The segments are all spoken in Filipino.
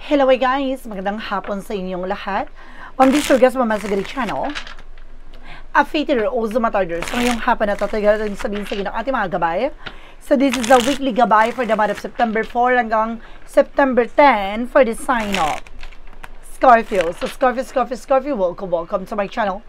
Hello guys! Magandang hapon sa inyong lahat. On this Surgas Mamasagari channel, a fated also matarders. So ngayong hapon na tatagalan sabihin sa inyo ng ating mga gabay. So this is a weekly gabay for the month of September 4 hanggang September 10 for the sign of Scorpio. So Scorpio, welcome to my channel.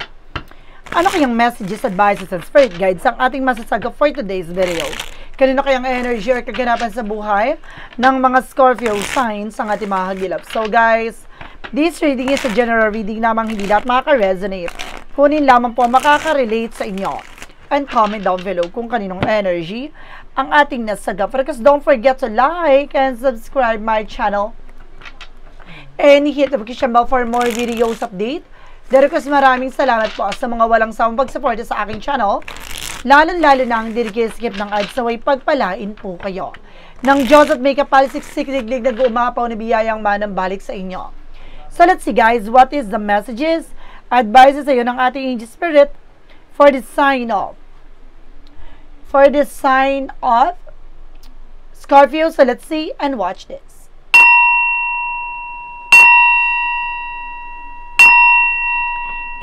Ano kayang messages, advices, and spirit guides ang ating masasaga for today's video? Kanino kayang energy or kaganapan sa buhay ng mga Scorpio signs ang ating mga hagilap? So guys, this reading is a general reading lamang, hindi lahat makaka-resonate. Kunin lamang po makaka-relate sa inyo. And comment down below kung kaninong energy ang ating nasagap. Because don't forget to like and subscribe my channel. And hit the notification bell for more videos update. Because maraming salamat po sa mga walang sawang pagsuporta sa aking channel. Lalo na ang skip ng ads na way pagpalain po kayo. Nang Diyos at may kapal-siksik-liglig na umapaw na biyayang manambalik sa inyo. So let's see guys, what is the messages, advices sa iyo ng ating angel spirit for the sign of Scorpio. So let's see and watch this.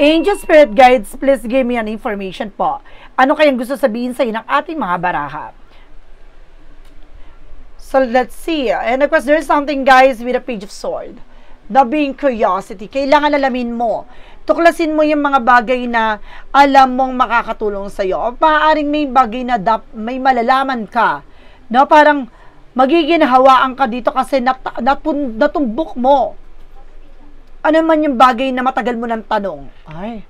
Angel Spirit Guides, please give me an information po. Ano kayang gusto sabihin sa inyo ng ating mga baraha? So, let's see. And of course, there's something guys with a page of sword. The being curiosity. Kailangan alamin mo. Tuklasin mo yung mga bagay na alam mong makakatulong sa iyo. O maaaring may bagay na may malalaman ka. No? Parang magiging hawaan ka dito kasi natumbok mo. Ano man yung bagay na matagal mo ng tanong? Ay,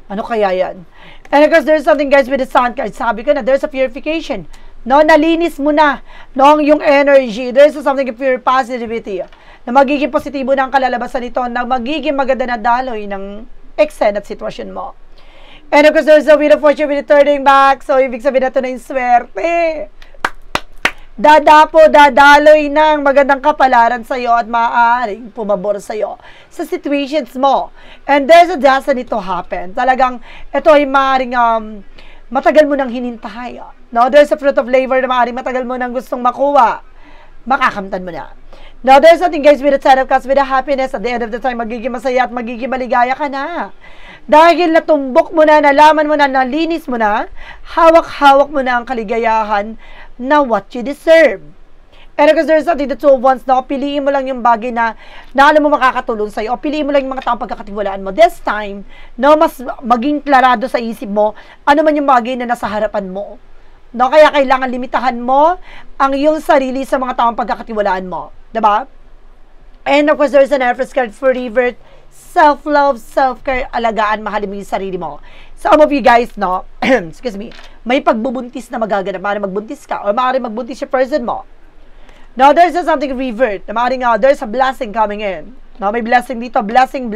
ano kaya yan? And of course, there's something guys with the sun card. Sabi ko na, there's a purification. No, nalinis mo na. No, yung energy. There's something of pure positivity. Na magiging positibo na ang kalalabasan nito. Na magiging maganda na daloy ng eksena at sitwasyon mo. And of course, there's a wheel of fortune with the turning back. So, ibig sabihin na ito na yung swerte. Dadaloy ng magandang kapalaran sa iyo at maaaring pumabor sa iyo sa situations mo. And there's a destiny to happen. Talagang ito ay maaaring matagal mo nang hinintay. No? There's a fruit of labor na maaaring matagal mo nang gustong makuha. Makakamtan mo na. Now, there's something guys with a ten of cups, with a happiness. At the end of the time, magiging masaya at magiging maligaya ka na. Dahil natumbok mo na, nalaman mo na, nalinis mo na, hawak-hawak mo na ang kaligayahan na what you deserve. And because there's something the two of wands, no? Piliin mo lang yung bagay na alam mo makakatulong sa'yo. O piliin mo lang yung mga taong pagkakatiwalaan mo. This time, no, mas maging klarado sa isip mo, ano man yung bagay na nasa harapan mo. No? Kaya kailangan limitahan mo ang iyong sarili sa mga taong pagkakatiwalaan mo. Diba? And of course, there's an Empress card for revert. Self-love, self-care, alagaan, mahalin mo yung sarili mo. Some of you guys, no, excuse me, may pagbubuntis na magaganap. Maaaring magbuntis ka or maaaring magbuntis yung person mo. Now, there's something revert. Maaaring there's a blessing coming in. Now, may blessing dito, blessing.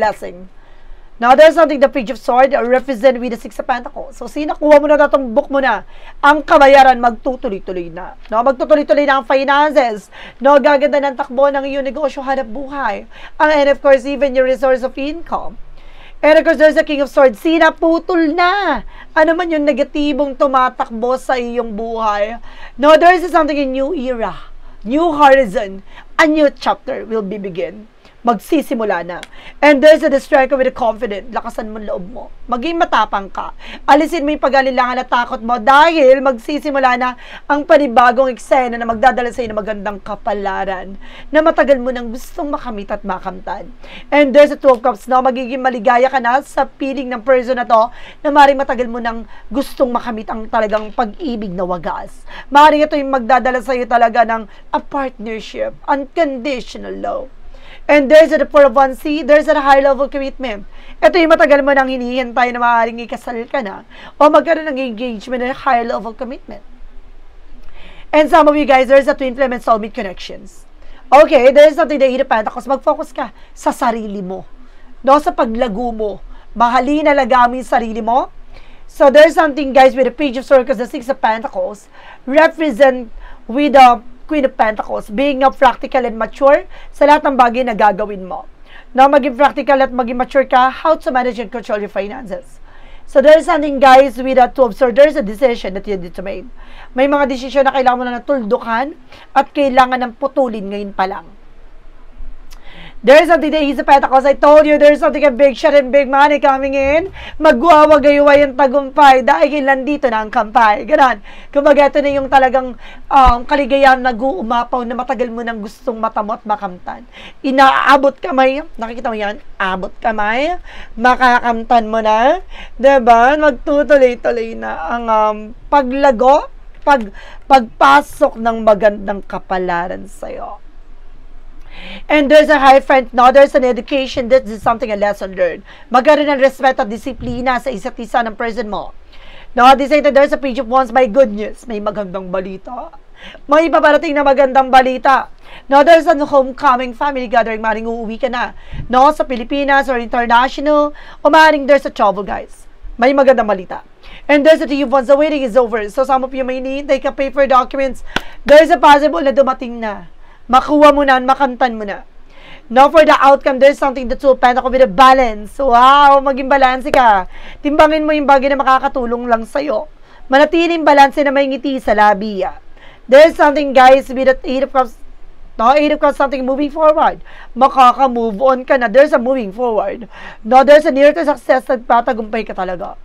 Now, there's something the page of sword represent with the six of pentacles. So, sinakuha mo na, natumbok mo na, ang kabayaran magtutuloy-tuloy na. No, magtutuloy-tuloy na ang finances. No, gaganda ng takbo ng iyong negosyo, hanap buhay. And of course, even your resource of income. And of course, there's a King of Swords. Sinaputol na. Ano man yung negatibong tumatakbo sa iyong buhay. No, there is something in new era, new horizon, a new chapter will be begin. Magsisimula na. And there's a striker with a confident. Lakasan mo loob mo. Maging matapang ka. Alisin mo yung pag-alilangan at takot mo dahil magsisimula na ang panibagong eksena na magdadala sa iyo ng magandang kapalaran na matagal mo nang gustong makamit at makamtan. And there's a two of cups na magiging maligaya ka na sa piling ng person na to na maaaring matagal mo nang gustong makamit ang talagang pag-ibig na wagas. Maaaring ito yung magdadala sa iyo talaga ng a partnership, unconditional love. And there's a four of wands, see, there's a high level commitment. Ito yung matagal mo nang hinihintay na maaaring ikasal ka na o magkaroon ng engagement and high level commitment. And some of you guys, there's a twin flame and soulmate connections. Okay, there's something the Eight of Pentacles. Mag-focus ka sa sarili mo. No, sa paglago mo. Mahalin, alagaan mo yung sarili mo. So there's something guys with the page of swords, the Six of Pentacles represent with the Queen of Pentacles, being practical and mature sa lahat ng bagay na gagawin mo. Now, maging practical at maging mature ka, how to manage and control your finances. So, there's something, guys, with a two of swords. There's a decision that you need to make. May mga desisyon na kailangan mo na natuldukan at kailangan ng putulin ngayon pa lang. There's something that Ace of Pentacles. I told you, there's something a big shot and big money coming in. Magwawagayway yung tagumpay dahil nandito na ang kampay. Ganon. Kumbaga, ito na yung talagang kaligayahan nag-uumapaw na matagal mo nang gustong matamot makamtan. Inaabot kamay. Nakikita mo yan? Abot kamay. Makakamtan mo na. Diba? Magtutuloy-tuloy na ang paglago, pagpasok ng magandang kapalaran sa'yo. And there's a high friend, no? There's an education, this is something, a lesson learned. Magkaroon ng respeto at disiplina sa isa't isa ng person mo. No, this is there's a page of wands, my good news. May magandang balita. May paparating na magandang balita. No, there's a homecoming family gathering. Maring uuwi ka na. No, sa Pilipinas or international. O maring there's a travel, guys. May magandang balita. And there's a tea of wands, the waiting is over. So some of you may need, take a paper documents. There's a possible na dumating na. Makuha mo na, makamtan mo na. Now, for the outcome, there's something that's so pentacles with a balance. Wow, maging balanse ka. Timbangin mo yung bagay na makakatulong lang sa'yo. Manatiling balanse na may ngiti sa labi. There's something, guys, with the 8 of Cups. No, 8 of Cups, something moving forward. Makaka-move on ka na. There's a moving forward. No, there's a near to success at patagumpay ka talaga.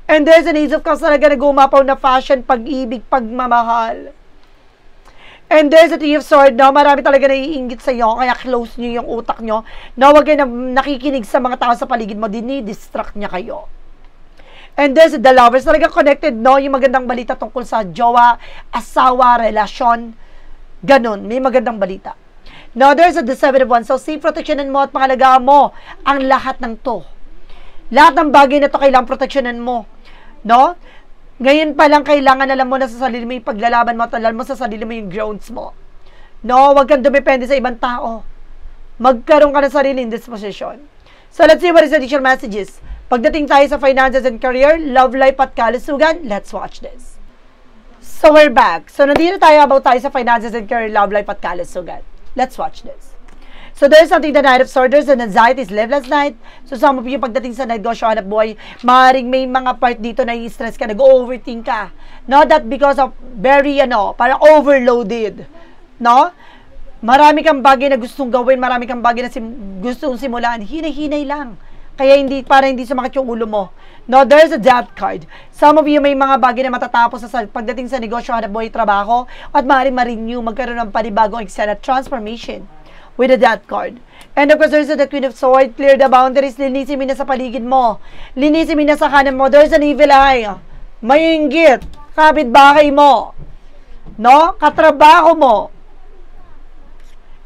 And there's an Ace of Cups talaga na gumapaw na fashion, pag-ibig, pagmamahal. And there's a Three of Swords, no? Marami talaga naiinggit sa iyo, kaya close nyo yung utak nyo. No, wag kayo nakikinig sa mga tao sa paligid mo, dinidistract niya kayo. And there's the Lovers, talaga connected, no? Yung magandang balita tungkol sa jowa, asawa, relasyon, ganun, may magandang balita. No, there's the Seven of Wands, so safe protectionan mo at pangalagaan mo ang lahat ng to. Lahat ng bagay na to kailangang protectionan mo, no? Ngayon pa lang kailangan alam mo na sa sarili mo yung paglalaban mo at alam mo sa sarili mo yung grounds mo. No, wag kang dumepende sa ibang tao. Magkaroon ka ng sarili in this position. So let's see what is the additional messages. Pagdating tayo sa finances and career, love life at kalusugan, let's watch this. So we're back. So nandito tayo about tayo sa finances and career, love life at kalusugan. Let's watch this. So there's something, the Knight of Swords, there's an anxiety, sleepless night. So some of you, pagdating sa negosyo, hanap buhay, maaaring may mga part dito na i-stress ka, nag-overthink ka. Not that because of very, parang overloaded. No? Marami kang bagay na gustong gawin, marami kang bagay na gustong simulan. Hinay-hinay lang. Kaya para hindi sumakit yung ulo mo. No, there's a death card. Some of you may mga bagay na matatapos sa pagdating sa negosyo, hanap buhay, trabaho, at maaaring ma-renew, magkaroon ng panibagong extended transformation. With a death card. And of course, there's the Queen of Swords. Clear the boundaries. Linisin mo na sa paligid mo. Linisin mo na sa kanan mo. There's an evil eye. May inggit. Kapitbahay mo. No? Katrabaho mo.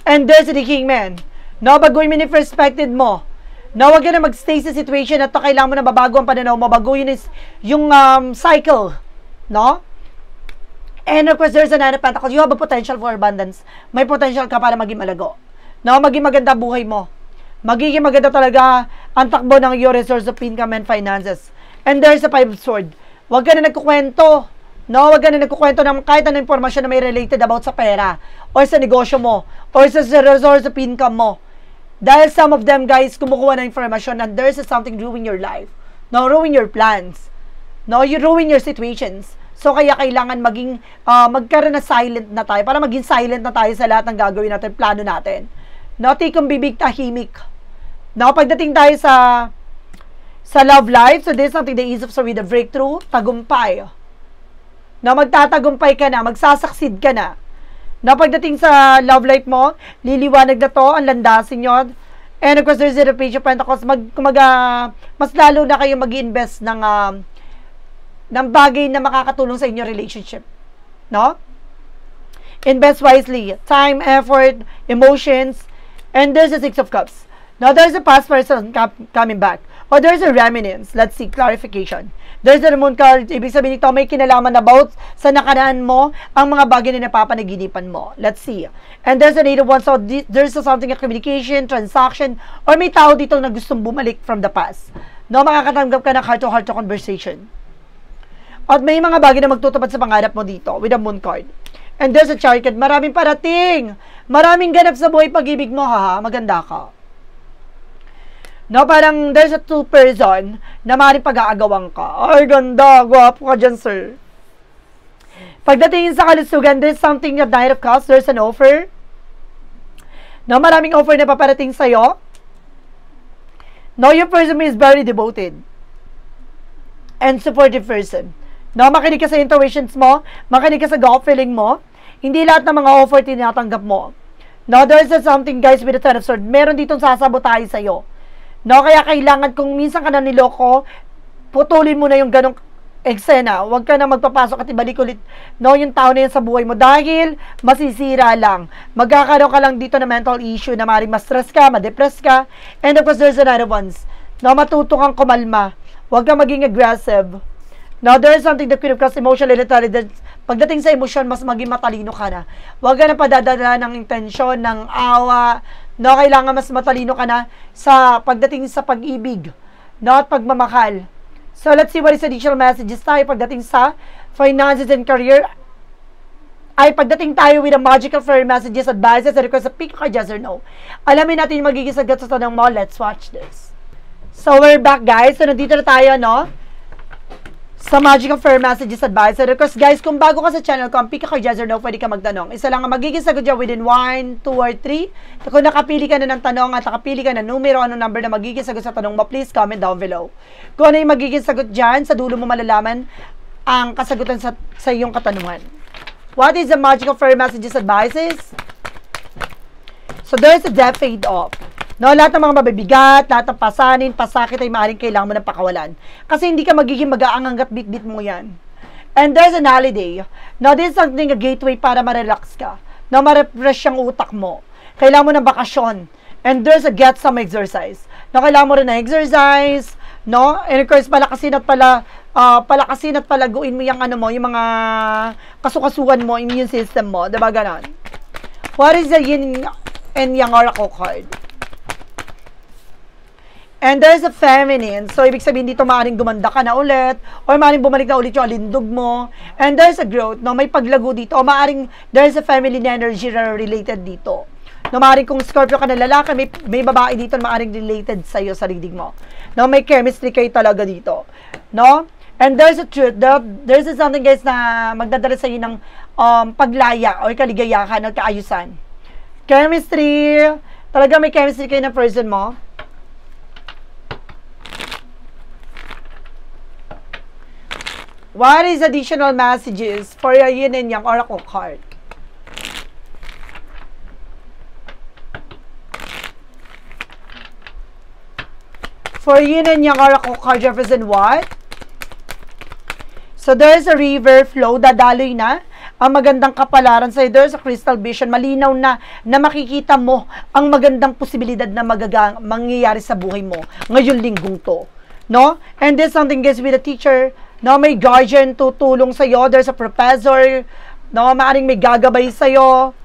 And there's the Kingman. No? Baguhin mo yung perspective mo. No? Huwag ka na magstay sa situation at kailangan mo na babago ang pananaw mo. Baguhin yung cycle. No? And of course, there's a Nine of Pentacles. You have a potential for abundance. May potential ka para maging malago. No, maging maganda buhay mo. Magiging maganda talaga ang takbo ng your resource of income and finances. And there's a Five of Swords. Huwag ka na nagkukwento. No, huwag ka na nagkukwento ng kahit anong informasyon na may related about sa pera, or sa negosyo mo, or sa resource of income mo. Dahil some of them, guys, kumukuha ng informasyon and there's something ruin your life. No, ruin your plans. No, you ruin your situations. So, kaya kailangan magkaroon na silent na tayo, para maging silent na tayo sa lahat ng gagawin natin, plano natin. No, tikong bibig, tahimik. No, pagdating tayo sa love life, so there's something, the Ace of Swords with a breakthrough, tagumpay. No, magtatagumpay ka na, magsasucceed ka na. No, pagdating sa love life mo, liliwanag na to, ang landasin nyo. And of course, there's the Page of Pentacles, mas lalo na kayo mag-invest ng bagay na makakatulong sa inyo relationship. No? Invest wisely. Time, effort, emotions, and there's a Six of Cups. Now, there's a past person coming back. Or there's a reminiscence. Let's see, clarification. There's the Moon card. Ibig sabihin nito, may kinalaman about sa nakaraan mo ang mga bagay na napapanaginipan mo. Let's see. And there's an Eight of Wands. So, there's something, a communication, transaction, or may tao dito na gustong bumalik from the past. No, makakatanggap ka ng heart-to-heart conversation. At may mga bagay na magtutupad sa pangarap mo dito with a Moon card. And there's a Chariot card. Maraming parating. Maraming ganap sa buhay pag-ibig mo, ha? Maganda ka. No, parang there's a two person na maaaring pag-aagawan ka. Ay, ganda. Gwapo ka dyan, sir. Pagdating sa kalusugan, there's something, the Knight of Cups. There's an offer. No, maraming offer na paparating sa'yo. No, your person is very devoted and supportive person. No, makinig ka sa intuitions mo, makinig ka sa gut feeling mo. Hindi lahat ng mga offer tinatanggap mo. No, there's something guys with the Ten of Swords. Meron ditong sasabotahe sa'yo. No, kaya kailangan kung minsan ka na niloko, putulin mo na yung ganong eksena. Huwag ka na magpapasok at ibalik ulit yung tao na yan sa buhay mo dahil masisira lang. Magkakaroon ka lang dito na mental issue na maaaring ma-stress ka, ma-depress ka. And of course, there's another ones. No, matuto kang kumalma. Huwag kang maging aggressive. Now, there is something that could have caused emotional intelligence. Pagdating sa emosyon, mas maging matalino ka na. Huwag ka na padadala ng intensyon, ng awa. No, kailangan mas matalino ka na sa pagdating sa pag-ibig. No, at pagmamahal. So, let's see what is additional messages tayo pagdating sa finances and career. Ay, pagdating tayo with the magical fairy messages, advices, and requests, pick ka, yes or no. Alamin natin yung magiging sagot sa tanong mo. Let's watch this. So, we're back, guys. So, nandito na tayo, no? Sa magical fairy messages, advice, and requests. Guys, kung bago ka sa channel ko, ang pick ka, yes or no, pwede ka magtanong. Isa lang ang magiging sagot dyan within 1, 2, or 3. Kung nakapili ka na ng tanong at nakapili ka na numero, anong number na magiging sagot sa tanong mo, please comment down below. Kung ano yung magiging sagot dyan, sa dulo mo malalaman ang kasagutan sa iyong katanungan. What is the magical fairy messages, advices? So, there's a death fade off. No, lahat ng mga mabibigat, lahat ng pasanin, pasakit ay maaaring kailangan mo ng pakawalan. Kasi hindi ka magiging mag-aang hanggat bit-bit mo yan. And there's an holiday. Now, this is something, a gateway para ma-relax ka. Na ma-refresh yung utak mo. Kailangan mo ng bakasyon. And there's a get some exercise. No, kailangan mo rin ng exercise. No? And of course, palakasin at palaguin mo yung ano mo, yung mga kasukasuan mo, immune system mo. Diba ganon? What is the yin and yang oracle card? And there's a feminine. So, ibig sabihin dito, maaaring gumanda ka na ulit, or maaaring bumalik na ulit yung alindog mo. And there's a growth, no? May paglago dito, o maaaring there's a feminine energy na related dito. No, maaaring kung Scorpio ka na lalaki, may babae dito na maaaring related sa'yo, sa reading mo. No, may chemistry kayo talaga dito. No? And there's a truth. There's something, guys, na magdadala sa'yo ng paglaya, o kaligayahan, o kaayusan. Chemistry. Talaga may chemistry kayo na person mo. What is additional messages for your yin and yang oracle card? For yin and yang oracle card, represent what? So, there's a river flow, dadaloy na. Ang magandang kapalaran sa'yo, there's a crystal vision, malinaw na makikita mo ang magandang posibilidad na mangyayari sa buhay mo ngayong linggong to. No? And there's something, guys, with a teacher. No, may guardian tutulong sa'yo. There's a professor. No, maaaring may gagabay sa'yo.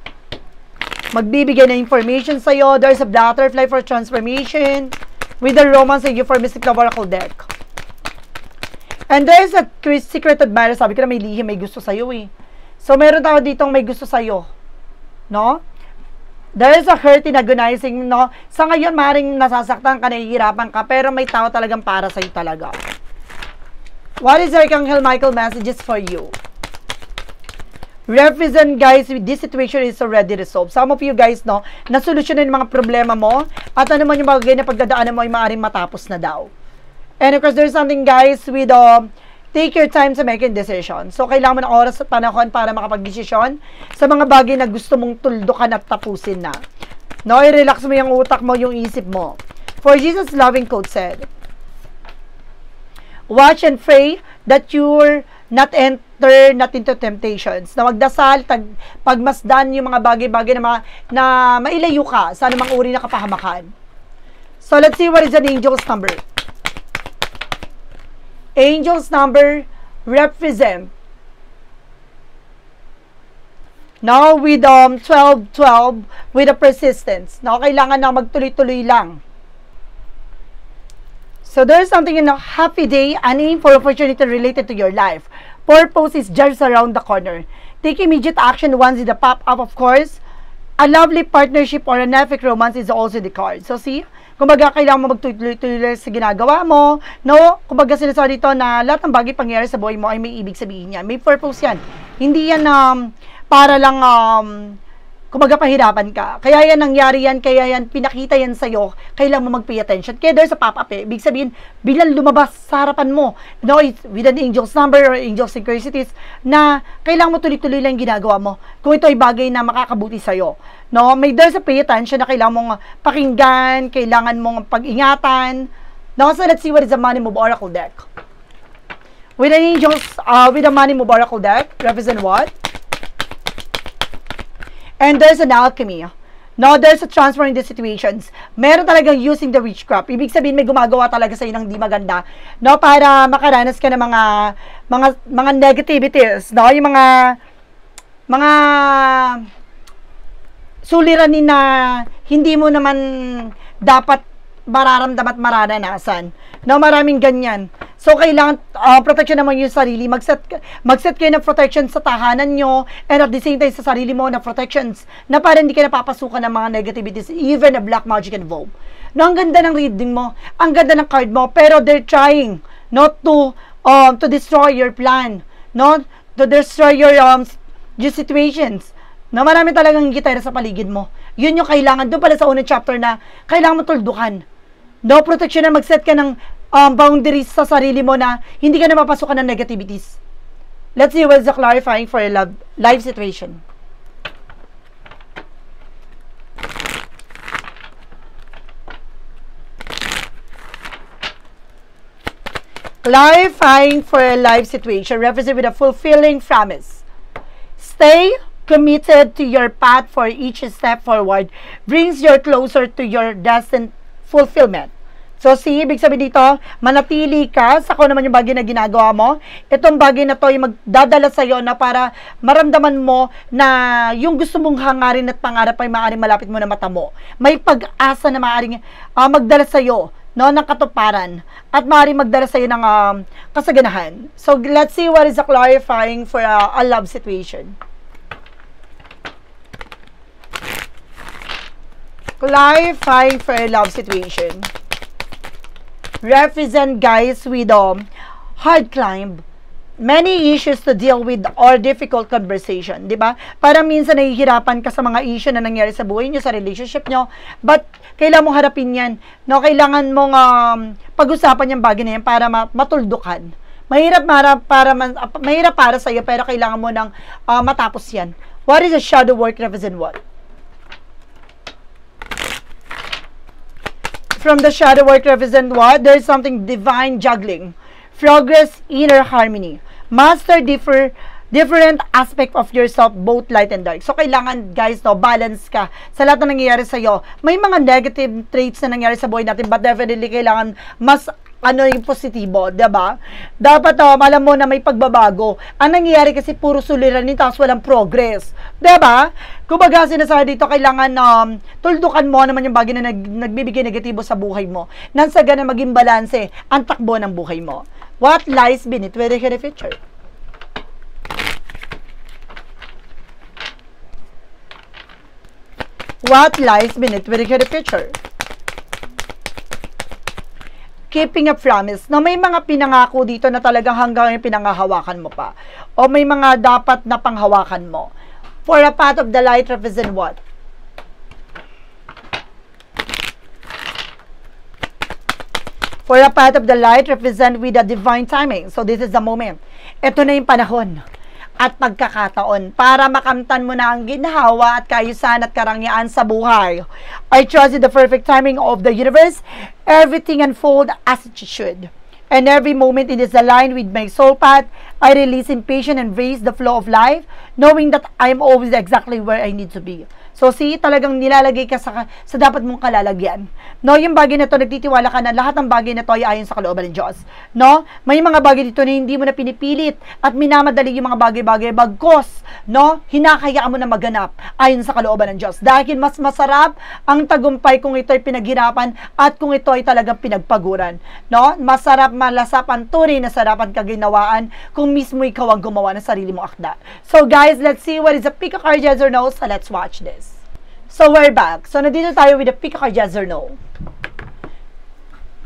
Magbibigay na information sa'yo. There's a butterfly for transformation. With the romance and you for Mystic Oracle deck. And there's a secret admirer. Sabi ko na may lihim, may gusto sa'yo eh. So, meron tao ditong may gusto sa'yo. No? There is a hurt in agonizing, no? Sa ngayon, maaaring nasasaktan ka, nahihirapan ka, pero may tao talagang para sa'yo talaga. What is Archangel Michael messages for you? Represent, guys, this situation is already resolved. Some of you guys, no, nasolusyonan yung mga problema mo at ano man yung bagay na pagdadaanan mo ay maaaring matapos na daw. And of course, there's something, guys, with take your time to make a decision. So, kailangan mo ng oras at panahon para makapag-desisyon sa mga bagay na gusto mong tuldukan at tapusin na. No, i-relax mo yung utak mo, yung isip mo. For Jesus' loving quote said, watch and pray that you're not into temptations. Na magdasal, pagmasdan yung mga bagay-bagay na mailayo ka sa anumang uri na kapahamakan. So, let's see what is an angel's number. Angel's number represent. Now, with 12-12, with a persistence. Now, kailangan na magtuloy-tuloy lang. So, there's something in a happy day, an aim for opportunity related to your life. Purpose is just around the corner. Take immediate action once in the pop-up, of course. A lovely partnership or an epic romance is also the card. So, see? Kumbaga, kailangan mo magtuloy-tuloy sa ginagawa mo. No? Kumbaga, sinasabi dito na lahat ng bagay pangyayari sa buhay mo ay may ibig sabihin yan. May purpose yan. Hindi yan para lang, kumaga pahirapan ka. Kaya yan nangyari yan, kaya yan pinakita yan sa'yo, kailangan mo mag-pay attention. Kaya there's a pop-up ibig sabihin, bilang lumabas sa harapan mo, no, with an angel's number or angel's synchronicities, na kailangan mo tuloy-tuloy lang ginagawa mo. Kung ito ay bagay na makakabuti sa'yo. No, there's a pay attention na kailangan mong pakinggan, kailangan mong pag-ingatan. No, so let's see what is the Money Move Oracle deck. With an angels, with the Money Move Oracle deck, represent what? And there's an alchemy. No, there's a transfer in the situations. Meron talagang using the witchcraft. Ibig sabihin, may gumagawa talaga sa'yo ng di maganda. No, para makaranas ka ng mga negativities. No, yung mga suliranin na hindi mo naman dapat mararamdam at mararanasan. No, maraming ganyan. So, kailangan protection naman yung sarili. Mag-set kayo ng protection sa tahanan nyo and at the same time sa sarili mo na protections na para hindi ka napapasukan ng mga negativities, even a black magic involved. No, ang ganda ng reading mo, ang ganda ng card mo, pero they're trying not to destroy your plan, no, to destroy your situations. Na marami talagang gitara sa paligid mo. Yun yung kailangan. Doon pala sa unang chapter na kailangan mo tuldukan. No, protection na mag-set ka ng boundaries sa sarili mo na hindi ka na mapasukan ng negativities. Let's see what's the clarifying for a life situation. Clarifying for a life situation represented with a fulfilling promise. Stay committed to your path, for each step forward brings you closer to your destined fulfillment. So, ibig sabihin dito, manatili ka sa kung naman yung bagay na ginagawa mo. Itong bagay na to yung magdadala sa'yo na para maramdaman mo na yung gusto mong hangarin at pangarap ay maaaring malapit mo na mata mo. May pag-asa na maaaring magdala sa'yo, no, ng katuparan at maaaring magdala sa'yo ng kasaganahan. So, let's see what is the clarifying for a love situation. Clarifying for a love situation. Represent, guys, with hard climb, many issues to deal with or difficult conversation, di ba? Parang minsan nahihirapan ka sa mga issue na nangyari sa buhay niyo, sa relationship niyo, but kailangan mong harapin yan, no? Kailangan mong pag-usapan yung bagay na yan para matuldukan. Mahirap para sa iyo, pero kailangan mo nang matapos yan. What is a shadow work represent what? From the shadow work represent what? There is something divine juggling. Progress, inner harmony. Master different aspect of yourself, both light and dark. So, kailangan, guys, no, balance ka sa lahat na nangyayari sa'yo. May mga negative traits na nangyayari sa buhay natin, but definitely kailangan mas yung positibo, diba? Dapat, alam mo na may pagbabago. Ang nangyayari kasi puro suliranin, tapos walang progress. Diba? Kumbaga, sinasabi dito, kailangan tuldukan mo naman yung bagay na nagbibigay negatibo sa buhay mo. Nang sa ganun maging balanse ang takbo ng buhay mo. What lies beneath with the future? What lies beneath with the future? Keeping a promise. No, may mga pinangako dito na talagang hanggang yung pinangahawakan mo pa. O may mga dapat na panghawakan mo. For a path of the light represent what? For a path of the light represent with the divine timing. So this is the moment. Ito na yung panahon at pagkakataon para makamtan mo na ang ginhawa at kaayusan at karangyaan sa buhay. I trust in the perfect timing of the universe. Everything unfold as it should. And every moment it is aligned with my soul path. I release impatience and embrace the flow of life, knowing that I am always exactly where I need to be. So, talagang nilalagay ka sa dapat mong kalalagyan. No, yung bagay na to, nagtitiwala ka na lahat ng bagay na to ay ayon sa kalooban ng Diyos. No, may mga bagay dito na hindi mo na pinipilit at minamadali yung mga bagay-bagay, bagkos, no, hinakayaan mo na maganap ayon sa kalooban ng Diyos. Dahil mas masarap ang tagumpay kung ito ay pinaghirapan at kung ito ay talagang pinagpaguran. No, masarap, malasap ang tunay na sarap ang kaginawaan kung mismo ikaw ang gumawa ng sarili mong akda. So, guys, let's see what is a pick a card, yes or no. So, let's watch this. So, we're back. So, nandito tayo with a pick a card, yes or no.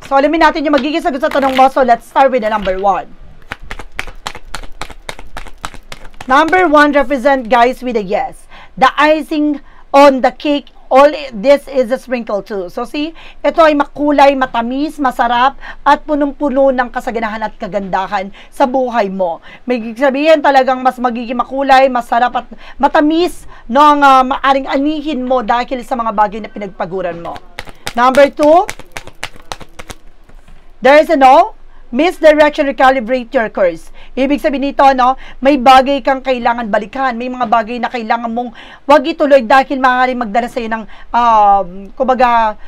So, alamin natin yung magiging sagot sa tanong mo. So, let's start with the number 1. Number 1 represent, guys, with a yes. The icing on the cake. All this is a sprinkle too. So see, ito ay makulay, matamis, masarap, at punong-puno ng kasaganahan at kagandahan sa buhay mo. May sabihin talagang mas magiging makulay, masarap at matamis no ang maaring anihin mo dahil sa mga bagay na pinagpaguran mo. Number 2, there is a misdirection, recalibrate your course. Ibig sabihin nito, may bagay kang kailangan balikan. May mga bagay na kailangan mong wag ituloy dahil maaaring magdala sa iyo ng, kumbaga,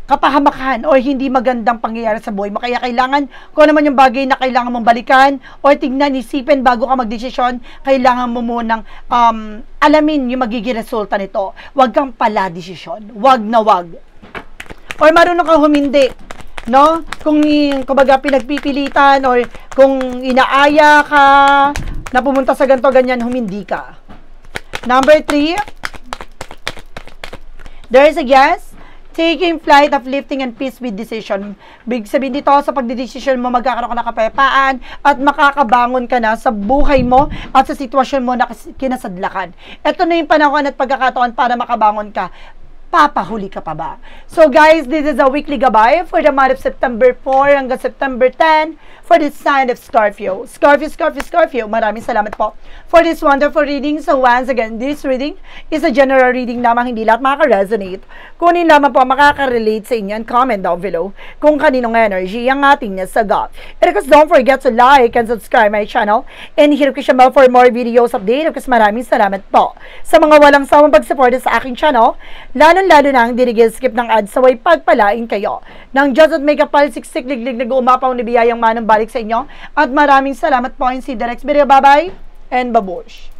kapahamakan o hindi magandang pangyayari sa buhay mo. Kaya kailangan, kung naman yung bagay na kailangan mong balikan o tingnan, isipin bago ka magdesisyon, kailangan mo munang alamin yung magiging resulta nito. Wag kang pala desisyon. Wag na wag. Or marunong kang humindi. No? Kung kumbaga pinagpipilitan or kung inaaya ka na pumunta sa ganito ganyan, humindi ka. Number 3, there is a yes, taking flight, uplifting, and peace with decision. Big sabihin dito, sa pagdedesisyon mo, magkakaroon ka ng kapayapaan at makakabangon ka na sa buhay mo at sa sitwasyon mo na kinasadlakan. Ito na yung panahon at pagkakataon para makabangon ka. Papahuli ka pa ba? So guys, this is a weekly gabay for the month of September 4 hanggang September 10 for the sign of Scorpio. Scorpio, maraming salamat po for this wonderful reading. So once again, this reading is a general reading lamang, hindi lahat makaka-resonate. Kunin lamang po makaka-relate sa inyo and comment down below kung kaninong energy ang ating nasagot. And of course, don't forget to like and subscribe my channel and hit ko siya for more videos update. Of course, maraming salamat po sa mga walang sawang pag-support sa aking channel. Lalo na ang dirigil skip ng ads, saway pagpalain kayo ng Diyos at may kapal siksik liglig nag-uumapaw ni biyayang manang balik sa inyo at maraming salamat po. And see you the next video. Bye bye and babush.